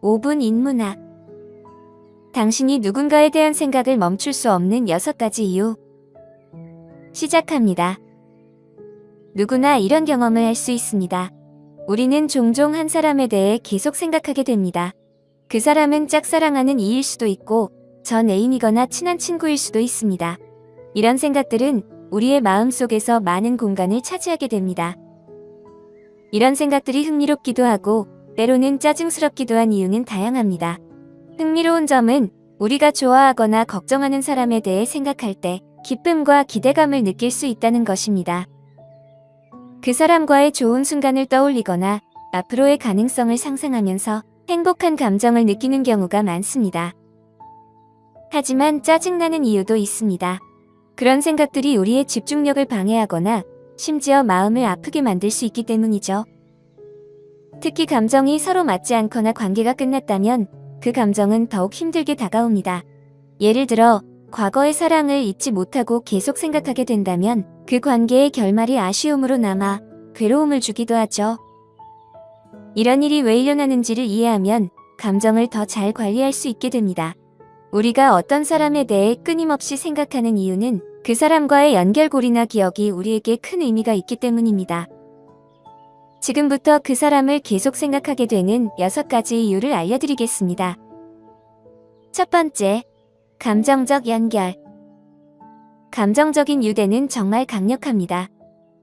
5분 인문학. 당신이 누군가에 대한 생각을 멈출 수 없는 6가지 이유. 시작합니다. 누구나 이런 경험을 할 수 있습니다. 우리는 종종 한 사람에 대해 계속 생각하게 됩니다. 그 사람은 짝사랑하는 이일 수도 있고 전 애인이거나 친한 친구일 수도 있습니다. 이런 생각들은 우리의 마음속에서 많은 공간을 차지하게 됩니다. 이런 생각들이 흥미롭기도 하고 때로는 짜증스럽기도 한 이유는 다양합니다. 흥미로운 점은 우리가 좋아하거나 걱정하는 사람에 대해 생각할 때 기쁨과 기대감을 느낄 수 있다는 것입니다. 그 사람과의 좋은 순간을 떠올리거나 앞으로의 가능성을 상상하면서 행복한 감정을 느끼는 경우가 많습니다. 하지만 짜증나는 이유도 있습니다. 그런 생각들이 우리의 집중력을 방해하거나 심지어 마음을 아프게 만들 수 있기 때문이죠. 특히 감정이 서로 맞지 않거나 관계가 끝났다면 그 감정은 더욱 힘들게 다가옵니다. 예를 들어 과거의 사랑을 잊지 못하고 계속 생각하게 된다면 그 관계의 결말이 아쉬움으로 남아 괴로움을 주기도 하죠. 이런 일이 왜 일어나는지를 이해하면 감정을 더 잘 관리할 수 있게 됩니다. 우리가 어떤 사람에 대해 끊임없이 생각하는 이유는 그 사람과의 연결고리나 기억이 우리에게 큰 의미가 있기 때문입니다. 지금부터 그 사람을 계속 생각하게 되는 6가지 이유를 알려드리겠습니다. 첫 번째, 감정적 연결. 감정적인 유대는 정말 강력합니다.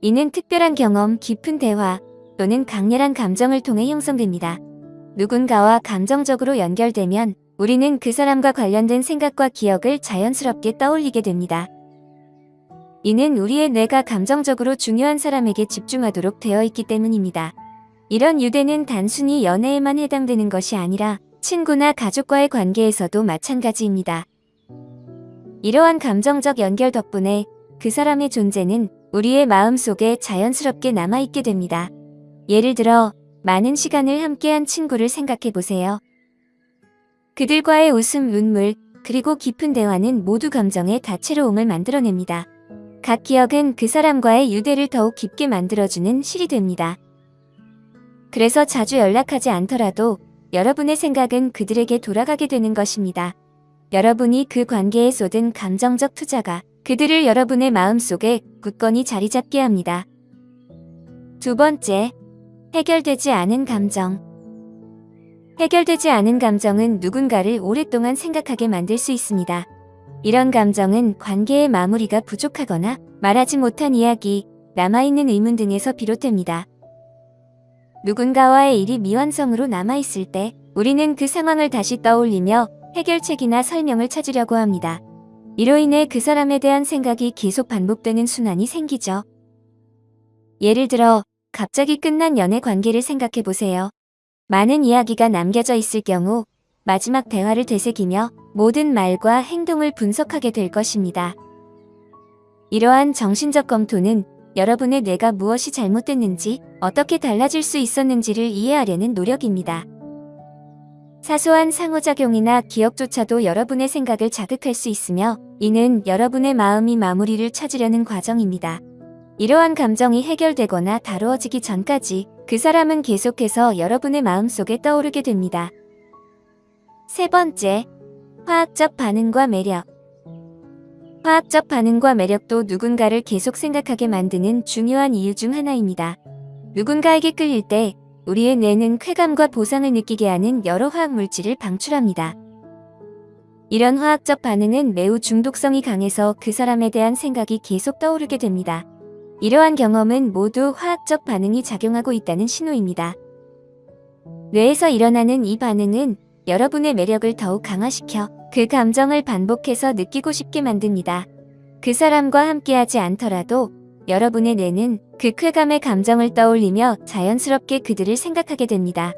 이는 특별한 경험, 깊은 대화 또는 강렬한 감정을 통해 형성됩니다. 누군가와 감정적으로 연결되면 우리는 그 사람과 관련된 생각과 기억을 자연스럽게 떠올리게 됩니다. 이는 우리의 뇌가 감정적으로 중요한 사람에게 집중하도록 되어 있기 때문입니다. 이런 유대는 단순히 연애에만 해당되는 것이 아니라 친구나 가족과의 관계에서도 마찬가지입니다. 이러한 감정적 연결 덕분에 그 사람의 존재는 우리의 마음속에 자연스럽게 남아있게 됩니다. 예를 들어 많은 시간을 함께한 친구를 생각해 보세요. 그들과의 웃음, 눈물, 그리고 깊은 대화는 모두 감정의 다채로움을 만들어냅니다. 각 기억은 그 사람과의 유대를 더욱 깊게 만들어주는 실이 됩니다. 그래서 자주 연락하지 않더라도 여러분의 생각은 그들에게 돌아가게 되는 것입니다. 여러분이 그 관계에 쏟은 감정적 투자가 그들을 여러분의 마음속에 굳건히 자리 잡게 합니다. 두 번째, 해결되지 않은 감정. 해결되지 않은 감정은 누군가를 오랫동안 생각하게 만들 수 있습니다. 이런 감정은 관계의 마무리가 부족하거나 말하지 못한 이야기, 남아있는 의문 등에서 비롯됩니다. 누군가와의 일이 미완성으로 남아있을 때 우리는 그 상황을 다시 떠올리며 해결책이나 설명을 찾으려고 합니다. 이로 인해 그 사람에 대한 생각이 계속 반복되는 순환이 생기죠. 예를 들어 갑자기 끝난 연애 관계를 생각해 보세요. 많은 이야기가 남겨져 있을 경우 마지막 대화를 되새기며 모든 말과 행동을 분석하게 될 것입니다. 이러한 정신적 검토는 여러분의 뇌가 무엇이 잘못됐는지, 어떻게 달라질 수 있었는지를 이해하려는 노력입니다. 사소한 상호작용이나 기억조차도 여러분의 생각을 자극할 수 있으며 이는 여러분의 마음이 마무리를 찾으려는 과정입니다. 이러한 감정이 해결되거나 다루어지기 전까지 그 사람은 계속해서 여러분의 마음속에 떠오르게 됩니다. 세 번째, 화학적 반응과 매력. 화학적 반응과 매력도 누군가를 계속 생각하게 만드는 중요한 이유 중 하나입니다. 누군가에게 끌릴 때 우리의 뇌는 쾌감과 보상을 느끼게 하는 여러 화학 물질을 방출합니다. 이런 화학적 반응은 매우 중독성이 강해서 그 사람에 대한 생각이 계속 떠오르게 됩니다. 이러한 경험은 모두 화학적 반응이 작용하고 있다는 신호입니다. 뇌에서 일어나는 이 반응은 여러분의 매력을 더욱 강화시켜 그 감정을 반복해서 느끼고 싶게 만듭니다. 그 사람과 함께하지 않더라도 여러분의 뇌는 그 쾌감의 감정을 떠올리며 자연스럽게 그들을 생각하게 됩니다.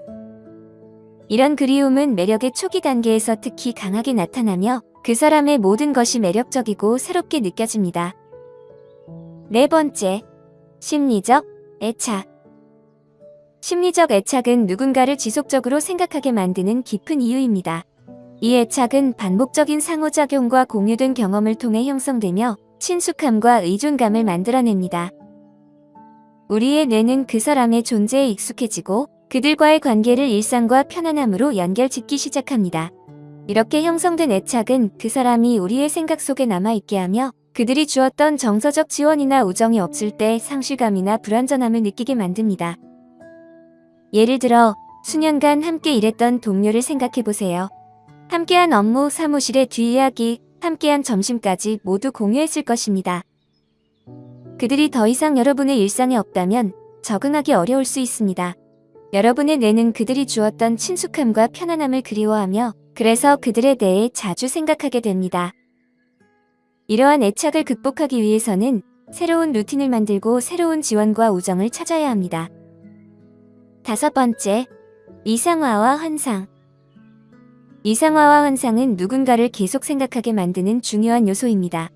이런 그리움은 매력의 초기 단계에서 특히 강하게 나타나며 그 사람의 모든 것이 매력적이고 새롭게 느껴집니다. 네 번째, 심리적 애착. 심리적 애착은 누군가를 지속적으로 생각하게 만드는 깊은 이유입니다. 이 애착은 반복적인 상호작용과 공유된 경험을 통해 형성되며 친숙함과 의존감을 만들어냅니다. 우리의 뇌는 그 사람의 존재에 익숙해지고 그들과의 관계를 일상과 편안함으로 연결짓기 시작합니다. 이렇게 형성된 애착은 그 사람이 우리의 생각 속에 남아있게 하며 그들이 주었던 정서적 지원이나 우정이 없을 때 상실감이나 불완전함을 느끼게 만듭니다. 예를 들어 수년간 함께 일했던 동료를 생각해보세요. 함께한 업무, 사무실의 뒷이야기, 함께한 점심까지 모두 공유했을 것입니다. 그들이 더 이상 여러분의 일상에 없다면 적응하기 어려울 수 있습니다. 여러분의 뇌는 그들이 주었던 친숙함과 편안함을 그리워하며 그래서 그들에 대해 자주 생각하게 됩니다. 이러한 애착을 극복하기 위해서는 새로운 루틴을 만들고 새로운 지원과 우정을 찾아야 합니다. 5번째, 이상화와 환상. 이상화와 환상은 누군가를 계속 생각하게 만드는 중요한 요소입니다.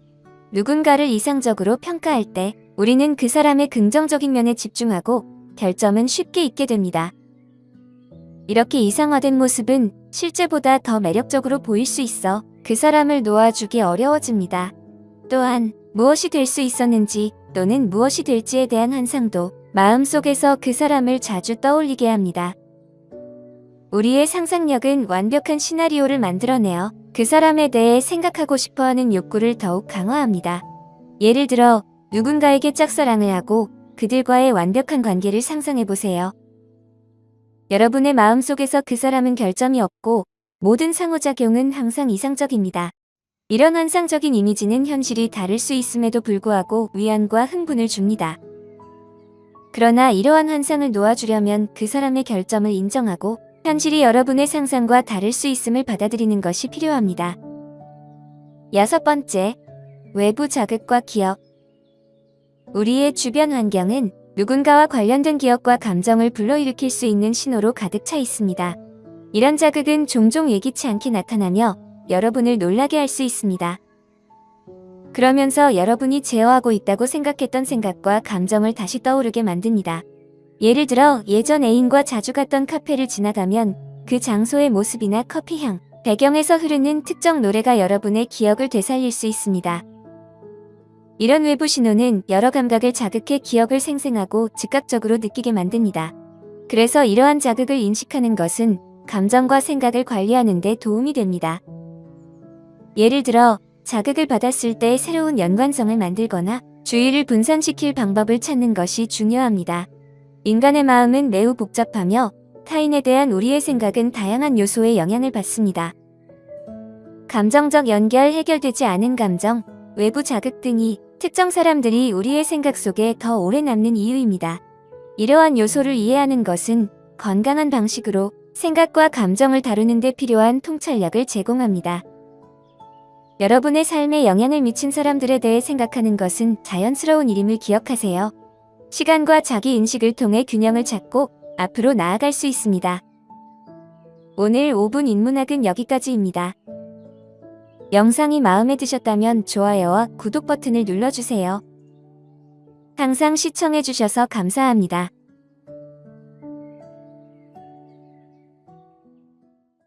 누군가를 이상적으로 평가할 때 우리는 그 사람의 긍정적인 면에 집중하고 결점은 쉽게 잊게 됩니다. 이렇게 이상화된 모습은 실제보다 더 매력적으로 보일 수 있어 그 사람을 놓아주기 어려워집니다. 또한 무엇이 될 수 있었는지 또는 무엇이 될지에 대한 환상도 마음속에서 그 사람을 자주 떠올리게 합니다. 우리의 상상력은 완벽한 시나리오를 만들어내어 그 사람에 대해 생각하고 싶어하는 욕구를 더욱 강화합니다. 예를 들어 누군가에게 짝사랑을 하고 그들과의 완벽한 관계를 상상해보세요. 여러분의 마음속에서 그 사람은 결점이 없고 모든 상호작용은 항상 이상적입니다. 이런 환상적인 이미지는 현실이 다를 수 있음에도 불구하고 위안과 흥분을 줍니다. 그러나 이러한 환상을 놓아주려면 그 사람의 결점을 인정하고 현실이 여러분의 상상과 다를 수 있음을 받아들이는 것이 필요합니다. 6번째, 외부 자극과 기억. 우리의 주변 환경은 누군가와 관련된 기억과 감정을 불러일으킬 수 있는 신호로 가득 차 있습니다. 이런 자극은 종종 예기치 않게 나타나며 여러분을 놀라게 할 수 있습니다. 그러면서 여러분이 제어하고 있다고 생각했던 생각과 감정을 다시 떠오르게 만듭니다. 예를 들어 예전 애인과 자주 갔던 카페를 지나가면 그 장소의 모습이나 커피향, 배경에서 흐르는 특정 노래가 여러분의 기억을 되살릴 수 있습니다. 이런 외부 신호는 여러 감각을 자극해 기억을 생생하고 즉각적으로 느끼게 만듭니다. 그래서 이러한 자극을 인식하는 것은 감정과 생각을 관리하는 데 도움이 됩니다. 예를 들어 자극을 받았을 때 새로운 연관성을 만들거나 주의를 분산시킬 방법을 찾는 것이 중요합니다. 인간의 마음은 매우 복잡하며 타인에 대한 우리의 생각은 다양한 요소에 영향을 받습니다. 감정적 연결, 해결되지 않은 감정, 외부 자극 등이 특정 사람들이 우리의 생각 속에 더 오래 남는 이유입니다. 이러한 요소를 이해하는 것은 건강한 방식으로 생각과 감정을 다루는 데 필요한 통찰력을 제공합니다. 여러분의 삶에 영향을 미친 사람들에 대해 생각하는 것은 자연스러운 일임을 기억하세요. 시간과 자기 인식을 통해 균형을 찾고 앞으로 나아갈 수 있습니다. 오늘 5분 인문학은 여기까지입니다. 영상이 마음에 드셨다면 좋아요와 구독 버튼을 눌러주세요. 항상 시청해주셔서 감사합니다.